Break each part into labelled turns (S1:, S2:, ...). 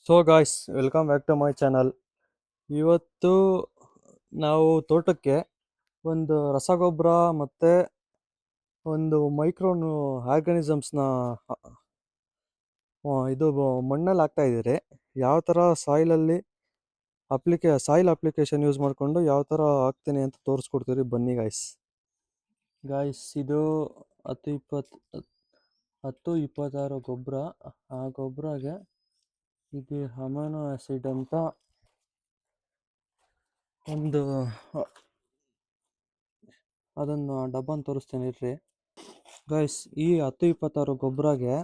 S1: So guys, welcome back to my channel. ಇವತ್ತು ನಾವು ತೋಟಕ್ಕೆ ಒಂದು ರಸಗೊಬ್ಬರ ಮತ್ತು ಒಂದು ಮೈಕ್ರೋನು ಆರ್ಗಾನಿಸಮ್ಸ್ನ ಇದು ಮಣ್ಣಲ್ಲಿ ಹಾಕ್ತಾ ಇದ್ದೀರಿ. ಯಾವ ಥರ ಸಾಯಿಲ್ ಅಪ್ಲಿಕೇಶನ್ ಯೂಸ್ ಮಾಡಿಕೊಂಡು ಯಾವ ಥರ ಹಾಕ್ತೀನಿ ಅಂತ ತೋರಿಸ್ಕೊಡ್ತೀರಿ, ಬನ್ನಿ ಗಾಯ್ಸ್. ಇದು 10-26 ಗೊಬ್ಬರ. ಆ ಗೊಬ್ಬರಗೆ ಇದು ಅಮೈನೋ ಆ್ಯಸಿಡ್ ಅಂತ ಒಂದು ಅದನ್ನು ಡಬ್ಬನ್ನು ತೋರಿಸ್ತೇನೆ ಇರ್ರಿ ಗಾಯ್ಸ್. ಈ 10-26 ಗೊಬ್ಬರಗೆ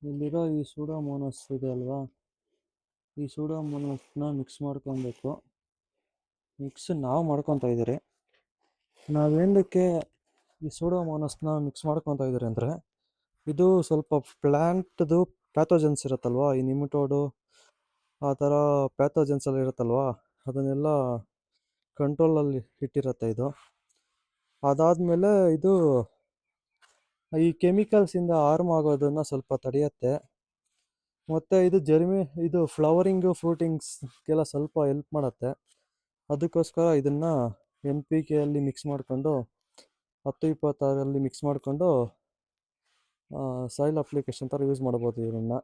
S1: ಇಲ್ಲಿರೋ ಈ ಸೂಡೋಮೋನಾಸ್ ಇದೆ ಅಲ್ವಾ, ಈ ಸೂಡೋಮೋನಾಸ್ನ ಮಿಕ್ಸ್ ಮಾಡ್ಕೊಬೇಕು. ನಾವು ಮಾಡ್ಕೊತಾ ಇದ್ದೀರಿ. ನಾವೇನಕ್ಕೆ ಈ ಸೂಡೋಮೋನಾಸ್ನ ಮಿಕ್ಸ್ ಮಾಡ್ಕೊತಾ ಇದ್ದೀರಿ ಅಂದರೆ, ಇದು ಸ್ವಲ್ಪ ಪ್ಲ್ಯಾಂಟ್ದು ಪ್ಯಾಥೋಜನ್ಸ್ ಇರುತ್ತಲ್ವ, ಈ ನಿಮಿಟೋಡು ಆ ಥರ ಪ್ಯಾಥೋಜನ್ಸ್ ಎಲ್ಲ ಇರುತ್ತಲ್ವ, ಅದನ್ನೆಲ್ಲ ಕಂಟ್ರೋಲಲ್ಲಿ ಇಟ್ಟಿರುತ್ತೆ ಇದು. ಅದಾದಮೇಲೆ ಇದು ಈ ಕೆಮಿಕಲ್ಸಿಂದ ಹಾರ್ಮ್ ಆಗೋದನ್ನು ಸ್ವಲ್ಪ ತಡೆಯುತ್ತೆ. ಮತ್ತು ಇದು ಫ್ಲವರಿಂಗು ಫ್ರೂಟಿಂಗ್ಸ್ಗೆಲ್ಲ ಸ್ವಲ್ಪ ಹೆಲ್ಪ್ ಮಾಡುತ್ತೆ. ಅದಕ್ಕೋಸ್ಕರ ಇದನ್ನು NPKಯಲ್ಲಿ ಮಿಕ್ಸ್ ಮಾಡಿಕೊಂಡು 10-26ರಲ್ಲಿ ಮಿಕ್ಸ್ ಮಾಡಿಕೊಂಡು ಸಾಯಿಲ್ ಅಪ್ಲಿಕೇಶನ್ ಥರ ಯೂಸ್ ಮಾಡ್ಬೋದು ಇದನ್ನು.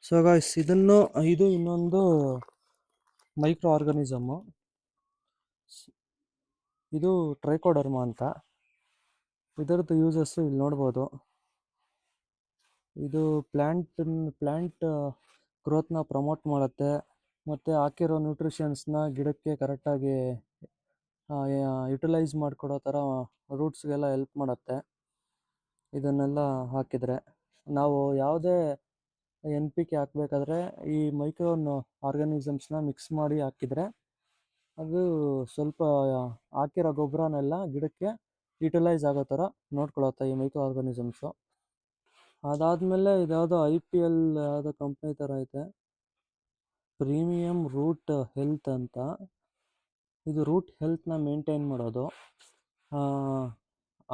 S1: ಸೊ ಗಾಯ್ಸ್, ಇದು ಇನ್ನೊಂದು ಮೈಕ್ರೋ ಆರ್ಗಾನಿಸಮ್ಮು. ಇದು ಟ್ರೈಕೋಡರ್ಮಾ ಅಂತ. ಇದರದ್ದು ಯೂಸಸ್ಸು ಇಲ್ಲಿ ನೋಡ್ಬೋದು. ಇದು ಪ್ಲ್ಯಾಂಟ್ ಗ್ರೋತ್ನ ಪ್ರಮೋಟ್ ಮಾಡುತ್ತೆ, ಮತ್ತು ಹಾಕಿರೋ ನ್ಯೂಟ್ರಿಷನ್ಸ್ನ ಗಿಡಕ್ಕೆ ಕರೆಕ್ಟಾಗಿ ಯುಟಿಲೈಸ್ ಮಾಡಿಕೊಡೋ ಥರ ರೂಟ್ಸ್ಗೆಲ್ಲ ಹೆಲ್ಪ್ ಮಾಡುತ್ತೆ. ಇದನ್ನೆಲ್ಲ ಹಾಕಿದರೆ ನಾವು ಯಾವುದೇ NPK ಹಾಕಬೇಕಾದ್ರೆ ಈ ಮೈಕ್ರೋ ಆರ್ಗಾನಿಸಮ್ಸ್ನ ಮಿಕ್ಸ್ ಮಾಡಿ ಹಾಕಿದರೆ ಅದು ಸ್ವಲ್ಪ ಹಾಕಿರೋ ಗೊಬ್ಬರನೆಲ್ಲ ಗಿಡಕ್ಕೆ ಯುಟಿಲೈಸ್ ಆಗೋ ಥರ ನೋಡ್ಕೊಳತ್ತೆ ಈ ಮೈಕ್ರೋ ಆರ್ಗಾನಿಸಮ್ಸು. ಅದಾದಮೇಲೆ ಇದ್ಯಾವುದೋ IPL ಯಾವುದೋ ಕಂಪ್ನಿ ಥರ ಐತೆ, ಪ್ರೀಮಿಯಂ ರೂಟ್ ಹೆಲ್ತ್ ಅಂತ. ಇದು ರೂಟ್ ಹೆಲ್ತ್ನ ಮೇಂಟೈನ್ ಮಾಡೋದು.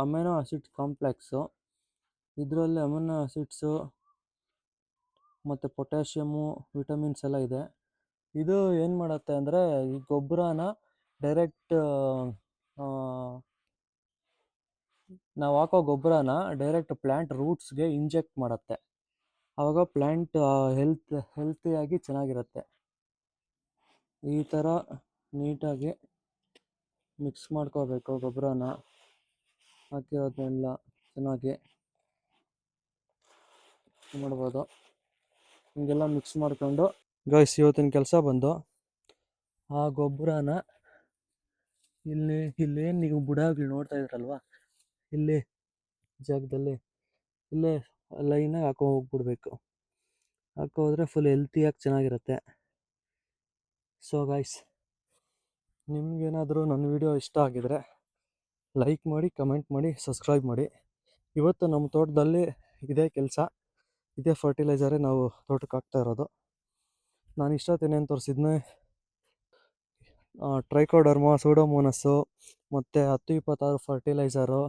S1: ಅಮೈನೋ ಆಸಿಡ್ ಕಾಂಪ್ಲೆಕ್ಸು, ಇದರಲ್ಲಿ ಅಮೈನೋ ಆಸಿಡ್ಸು ಮತ್ತು ಪೊಟ್ಯಾಷಿಯಮು, ವಿಟಮಿನ್ಸ್ ಎಲ್ಲ ಇದೆ. ಇದು ಏನು ಮಾಡುತ್ತೆ ಅಂದರೆ, ಈ ಗೊಬ್ಬರನ ಡೈರೆಕ್ಟ್ ನಾವು ಹಾಕೋ ಗೊಬ್ಬರನ ಡೈರೆಕ್ಟ್ ಪ್ಲ್ಯಾಂಟ್ ರೂಟ್ಸ್ಗೆ ಇಂಜೆಕ್ಟ್ ಮಾಡುತ್ತೆ. ಆವಾಗ ಪ್ಲ್ಯಾಂಟ್ ಹೆಲ್ತಿಯಾಗಿ ಚೆನ್ನಾಗಿರುತ್ತೆ. ಈ ಥರ ನೀಟಾಗಿ ಮಿಕ್ಸ್ ಮಾಡ್ಕೋಬೇಕು ಗೊಬ್ಬರನ, ಹಾಕಿರೋದನ್ನೆಲ್ಲ ಚೆನ್ನಾಗಿ ಮಾಡ್ಬೋದು. ಹಿಂಗೆಲ್ಲ ಮಿಕ್ಸ್ ಮಾಡಿಕೊಂಡು ಗಾಯ್ಸ್, ಇವತ್ತಿನ ಕೆಲಸ ಬಂದು ಆ ಗೊಬ್ಬರನ ಇಲ್ಲೇನು ನೀವು ಬುಡಗಳು ನೋಡ್ತಾ ಇದ್ರಲ್ವ, ಇಲ್ಲಿ ಜಾಗದಲ್ಲಿ ಇಲ್ಲೇ ಲೈನಾಗಿ ಹೋಗ್ಬಿಡ್ಬೇಕು. ಹೋದರೆ ಫುಲ್ ಹೆಲ್ತಿಯಾಗಿ ಚೆನ್ನಾಗಿರುತ್ತೆ. ಸೊ ಗಾಯ್ಸ್, ನಿಮಗೇನಾದರೂ ನನ್ನ ವಿಡಿಯೋ ಇಷ್ಟ ಆಗಿದರೆ ಲೈಕ್ ಮಾಡಿ, ಕಮೆಂಟ್ ಮಾಡಿ, ಸಬ್ಸ್ಕ್ರೈಬ್ ಮಾಡಿ. ಇವತ್ತು ನಮ್ಮ ತೋಟದಲ್ಲಿ ಇದೇ ಕೆಲಸ, ಇದೇ ಫರ್ಟಿಲೈಸರೇ ನಾವು ತೋಟಕ್ಕೆ ಹಾಕ್ತಾ ಇರೋದು. ನಾನು ಇಷ್ಟೊತ್ತೇನೇನು ತೋರಿಸಿದ್ನೆ, ಟ್ರೈಕೋಡರ್ಮಾ, ಸೂಡೋಮೋನಸ್ಸು ಮತ್ತು 10-26 ಫರ್ಟಿಲೈಸರು,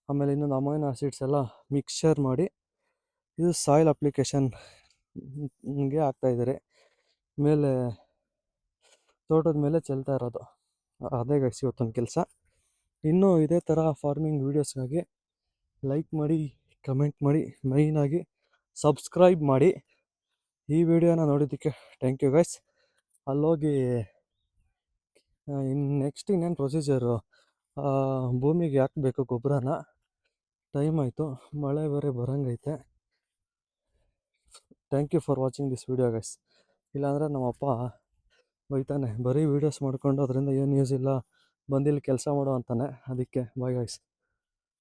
S1: ಆಮೇಲೆ ಇನ್ನೊಂದು ಅಮೈನೋ ಆಸಿಡ್ಸ್ ಎಲ್ಲ ಮಿಕ್ಸ್ಚರ್ ಮಾಡಿ ಇದು ಸಾಯಿಲ್ ಅಪ್ಲಿಕೇಶನ್ಗೆ ಹಾಕ್ತಾಯಿದ್ದಾರೆ. ಮೇಲೆ ತೋಟದ ಮೇಲೆ ಚೆಲ್ತಾ ಇರೋದು ಅದೇ ಗೈಸ್ ಇವತ್ತೊಂದು ಕೆಲಸ. ಇನ್ನೂ ಇದೇ ಥರ ಫಾರ್ಮಿಂಗ್ ವೀಡಿಯೋಸ್ಗಾಗಿ ಲೈಕ್ ಮಾಡಿ, ಕಮೆಂಟ್ ಮಾಡಿ, ಮೈನಾಗಿ ಸಬ್ಸ್ಕ್ರೈಬ್ ಮಾಡಿ. ಈ ವಿಡಿಯೋನ ನೋಡಿದ್ದಕ್ಕೆ ಥ್ಯಾಂಕ್ ಯು ಗೈಸ್. ಅಲ್ಲೋಗಿ ನೆಕ್ಸ್ಟ್ ಇನ್ನೇನು ಪ್ರೊಸೀಜರು, ಭೂಮಿಗೆ ಹಾಕಬೇಕು ಗೊಬ್ಬರನ. ಟೈಮ್ ಆಯಿತು, ಮಳೆ ಬೇರೆ ಬರೋಂಗೈತೆ. Thank you for watching this video guys. ಇಲ್ಲಾಂದರೆ ನಮ್ಮಪ್ಪ ಬೈತಾನೆ, ಬರೀ ವೀಡಿಯೋಸ್ ಮಾಡ್ಕೊಂಡು ಅದರಿಂದ ಏನು ಯೂಸ್ ಇಲ್ಲ, ಬಂದಿಲ್ಲಿ ಕೆಲಸ ಮಾಡೋ ಅಂತಾನೆ. ಅದಕ್ಕೆ ಬಾಯ್ ಗೈಸ್.